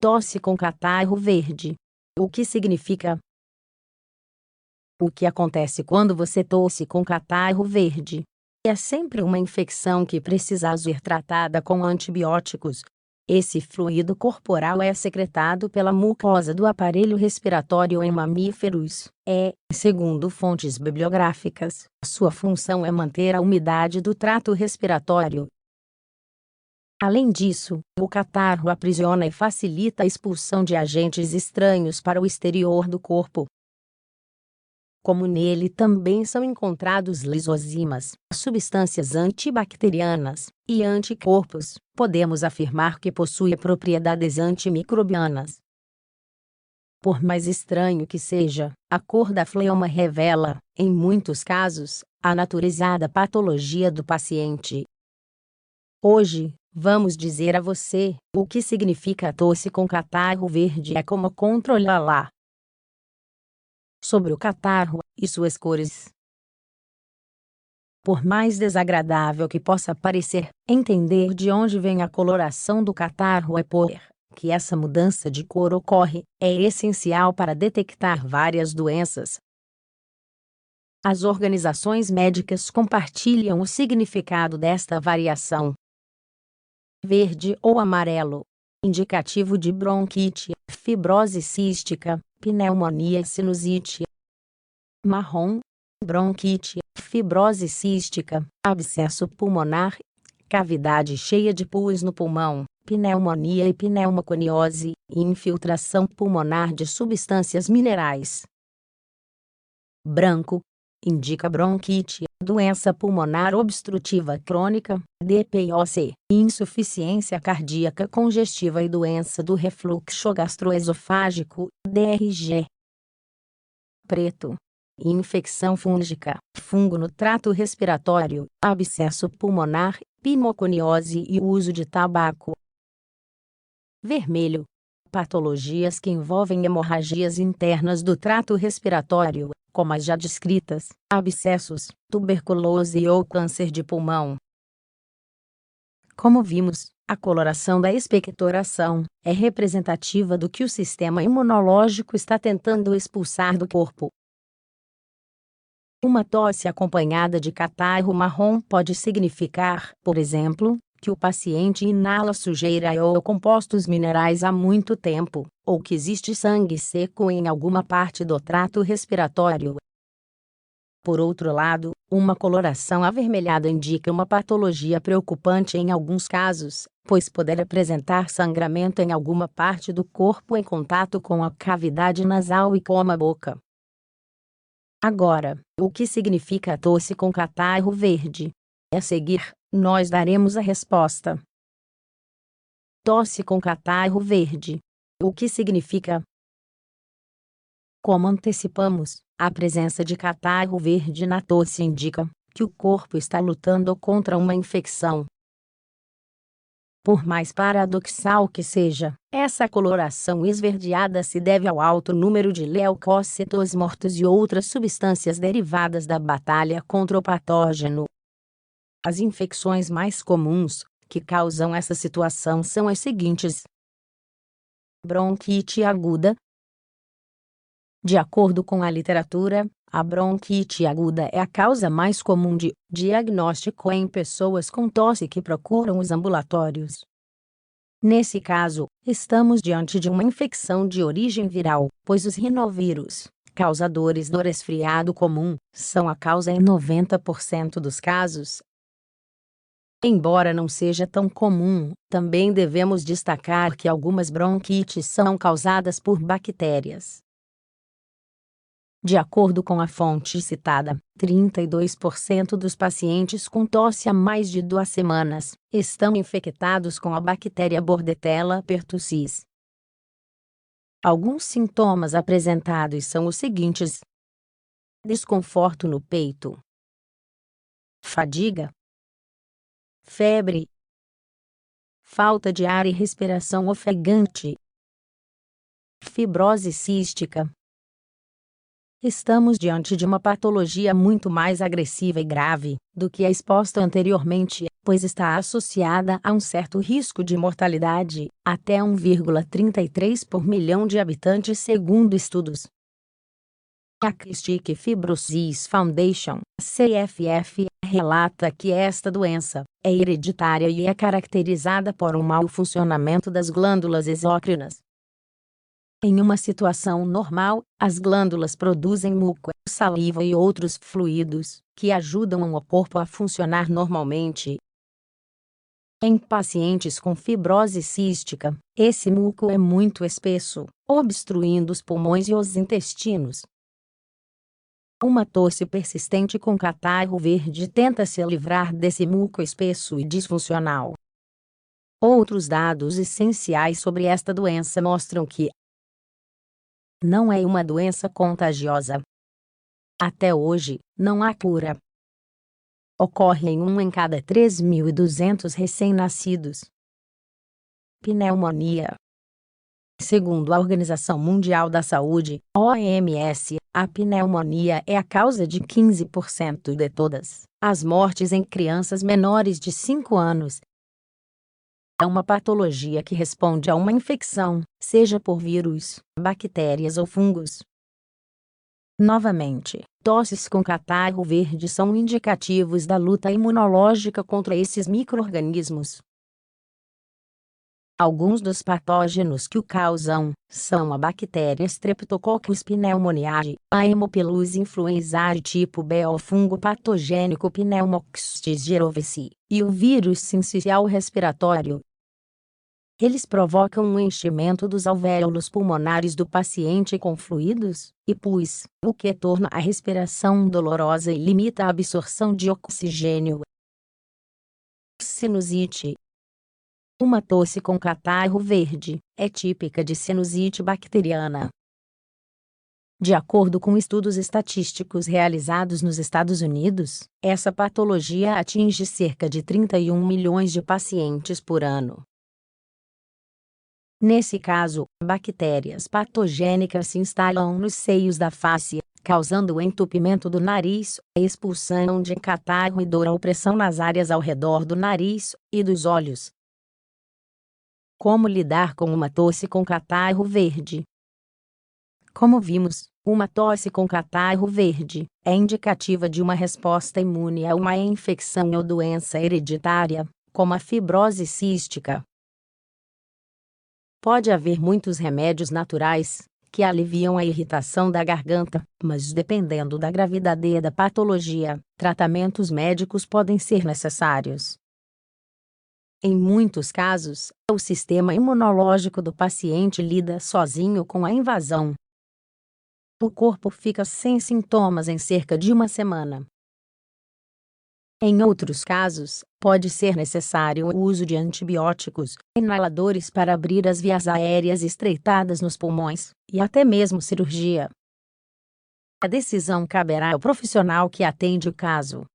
Tosse com catarro verde. O que significa? O que acontece quando você tosse com catarro verde? É sempre uma infecção que precisa ser tratada com antibióticos. Esse fluido corporal é secretado pela mucosa do aparelho respiratório em mamíferos. Segundo fontes bibliográficas, sua função é manter a umidade do trato respiratório. Além disso, o catarro aprisiona e facilita a expulsão de agentes estranhos para o exterior do corpo. Como nele também são encontrados lisozimas, substâncias antibacterianas e anticorpos, podemos afirmar que possui propriedades antimicrobianas. Por mais estranho que seja, a cor da fleuma revela, em muitos casos, a naturalizada patologia do paciente. Hoje, vamos dizer a você o que significa tosse com catarro verde e como controlá-la. Sobre o catarro e suas cores. Por mais desagradável que possa parecer, entender de onde vem a coloração do catarro que essa mudança de cor ocorre, é essencial para detectar várias doenças. As organizações médicas compartilham o significado desta variação. Verde ou amarelo, indicativo de bronquite, fibrose cística, pneumonia e sinusite. Marrom, bronquite, fibrose cística, abscesso pulmonar, cavidade cheia de pus no pulmão, pneumonia e pneumoconiose, e infiltração pulmonar de substâncias minerais. Branco, indica bronquite, doença pulmonar obstrutiva crônica, DPOC, insuficiência cardíaca congestiva e doença do refluxo gastroesofágico, DRG. Preto, infecção fúngica, fungo no trato respiratório, abscesso pulmonar, pneumoconiose e uso de tabaco. Vermelho, patologias que envolvem hemorragias internas do trato respiratório, como as já descritas, abscessos, tuberculose ou câncer de pulmão. Como vimos, a coloração da expectoração é representativa do que o sistema imunológico está tentando expulsar do corpo. Uma tosse acompanhada de catarro marrom pode significar, por exemplo, que o paciente inala sujeira ou compostos minerais há muito tempo, ou que existe sangue seco em alguma parte do trato respiratório. Por outro lado, uma coloração avermelhada indica uma patologia preocupante em alguns casos, pois poder apresentar sangramento em alguma parte do corpo em contato com a cavidade nasal e com a boca. Agora, o que significa a tosse com catarro verde? A seguir, nós daremos a resposta. Tosse com catarro verde. O que significa? Como antecipamos, a presença de catarro verde na tosse indica que o corpo está lutando contra uma infecção. Por mais paradoxal que seja, essa coloração esverdeada se deve ao alto número de leucócitos mortos e outras substâncias derivadas da batalha contra o patógeno. As infecções mais comuns que causam essa situação são as seguintes: bronquite aguda. De acordo com a literatura, a bronquite aguda é a causa mais comum de diagnóstico em pessoas com tosse que procuram os ambulatórios. Nesse caso, estamos diante de uma infecção de origem viral, pois os rinovírus, causadores do resfriado comum, são a causa em 90% dos casos. Embora não seja tão comum, também devemos destacar que algumas bronquites são causadas por bactérias. De acordo com a fonte citada, 32% dos pacientes com tosse há mais de 2 semanas estão infectados com a bactéria Bordetella pertussis. Alguns sintomas apresentados são os seguintes: desconforto no peito, fadiga, febre, falta de ar e respiração ofegante, fibrose cística, Estamos diante de uma patologia muito mais agressiva e grave do que a exposta anteriormente, pois está associada a um certo risco de mortalidade, até 1,33 por milhão de habitantes segundo estudos. A Cystic Fibrosis Foundation, CFF, relata que esta doença é hereditária e é caracterizada por um mau funcionamento das glândulas exócrinas. Em uma situação normal, as glândulas produzem muco, saliva e outros fluidos, que ajudam o corpo a funcionar normalmente. Em pacientes com fibrose cística, esse muco é muito espesso, obstruindo os pulmões e os intestinos. Uma tosse persistente com catarro verde tenta se livrar desse muco espesso e disfuncional. Outros dados essenciais sobre esta doença mostram que não é uma doença contagiosa. Até hoje, não há cura. Ocorre em 1 em cada 3.200 recém-nascidos. Pneumonia. Segundo a Organização Mundial da Saúde, OMS, a pneumonia é a causa de 15% de todas as mortes em crianças menores de 5 anos. É uma patologia que responde a uma infecção, seja por vírus, bactérias ou fungos. Novamente, tosses com catarro verde são indicativos da luta imunológica contra esses micro-organismos. Alguns dos patógenos que o causam são a bactéria Streptococcus pneumoniae, a Haemophilus influenzae tipo B, o fungo patogênico Pneumococcus jirovecii, e o vírus sincicial respiratório. Eles provocam um enchimento dos alvéolos pulmonares do paciente com fluidos e pus, o que torna a respiração dolorosa e limita a absorção de oxigênio. Sinusite. Uma tosse com catarro verde é típica de sinusite bacteriana. De acordo com estudos estatísticos realizados nos Estados Unidos, essa patologia atinge cerca de 31 milhões de pacientes por ano. Nesse caso, bactérias patogênicas se instalam nos seios da face, causando o entupimento do nariz, a expulsão de catarro e dor ou pressão nas áreas ao redor do nariz e dos olhos. Como lidar com uma tosse com catarro verde? Como vimos, uma tosse com catarro verde é indicativa de uma resposta imune a uma infecção ou doença hereditária, como a fibrose cística. Pode haver muitos remédios naturais que aliviam a irritação da garganta, mas dependendo da gravidade da patologia, tratamentos médicos podem ser necessários. Em muitos casos, o sistema imunológico do paciente lida sozinho com a invasão. O corpo fica sem sintomas em cerca de uma semana. Em outros casos, pode ser necessário o uso de antibióticos, inaladores para abrir as vias aéreas estreitadas nos pulmões, e até mesmo cirurgia. A decisão caberá ao profissional que atende o caso.